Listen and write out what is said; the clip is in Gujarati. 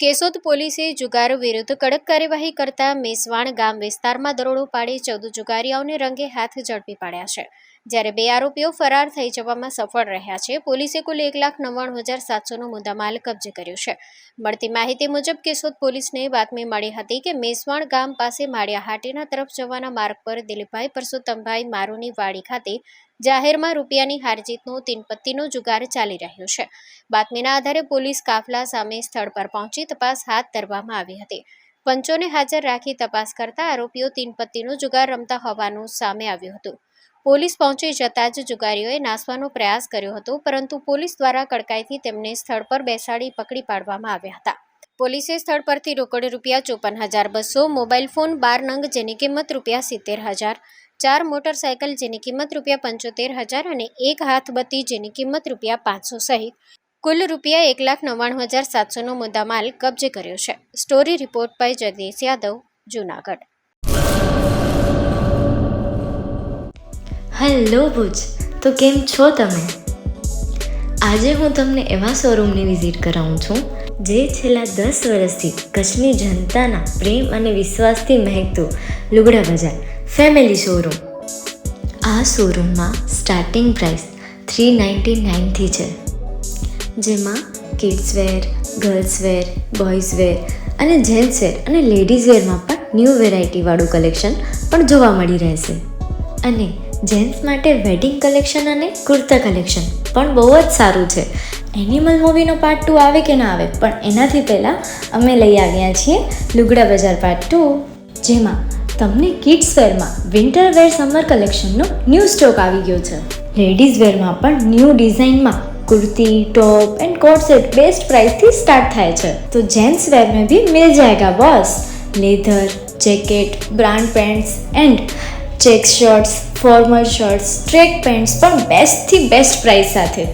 કેશોદ પોલીસે જુગાર વિરુદ્ધ કડક કાર્યવાહી કરતા મેસવાણ ગામ વિસ્તારમાં દરોડો પાડી 14 જુગારીઓને રંગે હાથ ઝડપી પાડ્યા છે, જ્યારે 2 આરોપીઓ ફરાર થઈ જવામાં સફળ રહ્યા છે. પોલીસે કુલ 1,99,700નો મુદ્દામાલ કબજે કર્યો છે. મળતી માહિતી મુજબ કેશોદ પોલીસને બાતમી મળી હતી કે મેસવાણ ગામ પાસે માળિયા હાટીના તરફ જવાના માર્ગ પર દિલીપભાઈ પરસોત્તમભાઈ મારુની વાડી ખાતે જાહેરમાં રૂપિયાની હારજીતનો 3 પત્તીનો જુગાર ચાલી રહ્યો છે. બાતમીના આધારે પોલીસ કાફલા સામે સ્થળ પર પહોંચી તપાસ હાથ ધરવામાં આવી હતી. પંચોને હાજર રાખી તપાસ કરતા આરોપીઓ 3 પત્તીનો જુગાર રમતા હોવાનું સામે આવ્યું હતું. પોલીસ પહોંચી જતા જ જુગારીઓએ નાસવાનો પ્રયાસ કર્યો હતો, પરંતુ પોલીસ દ્વારા કડકાઈથી તેમને સ્થળ પર બેસાડી પકડી પાડવામાં આવ્યા હતા. પોલીસે સ્થળ પરથી રોકડ રૂપિયા 54,200, મોબાઈલ ફોન 12 નંગ જેની કિંમત રૂપિયા 70,000, 4 મોટરસાયકલ જેની કિંમત રૂપિયા 75,000 અને 1 હાથબત્તી જેની કિંમત રૂપિયા 500 સહિત કુલ રૂપિયા 1,99,700નો મુદ્દામાલ કબજે કર્યો છે. Story report by Jagdish Yadav, Junagadh. Hello Bhuj, તો કેમ છો તમે? આજે હું તમને એવા શોરૂમની વિઝિટ કરાવું છું જે છેલ્લા 10 વર્ષથી કચ્છની જનતાના પ્રેમ અને વિશ્વાસથી મહેકતું લુગડા બજાર ફેમિલી શોરૂમ. આ શોરૂમમાં સ્ટાર્ટિંગ પ્રાઇસ 399થી છે, જેમાં kids wear, girls wear, boys wear અને જેન્ટ્સ વેર અને લેડીઝ વેરમાં પણ ન્યૂ વેરાયટીવાળું કલેક્શન પણ જોવા મળી રહેશે. અને જેન્ટ્સ માટે વેડિંગ કલેક્શન અને કુર્તા કલેક્શન પણ બહુ જ સારું છે. એનિમલ મૂવીનો પાર્ટ 2 આવે કે ના આવે, પણ એનાથી પહેલાં અમે લઈ આવ્યા છીએ લુગડા બજાર પાર્ટ 2, જેમાં તમને કિડ્સ વેરમાં વિન્ટર વેર સમર કલેક્શનનો ન્યૂ સ્ટોક આવી ગયો છે. લેડીઝ વેરમાં પણ ન્યૂ ડિઝાઇનમાં kurti, top and coat set best price थी स्टार्ट थाय छे. तो जेंट्स वेर में भी मिल जाएगा boss. Leather, jacket, brand pants and check shirts, formal shirts, track pants पर बेस्ट थी बेस्ट प्राइस साथे.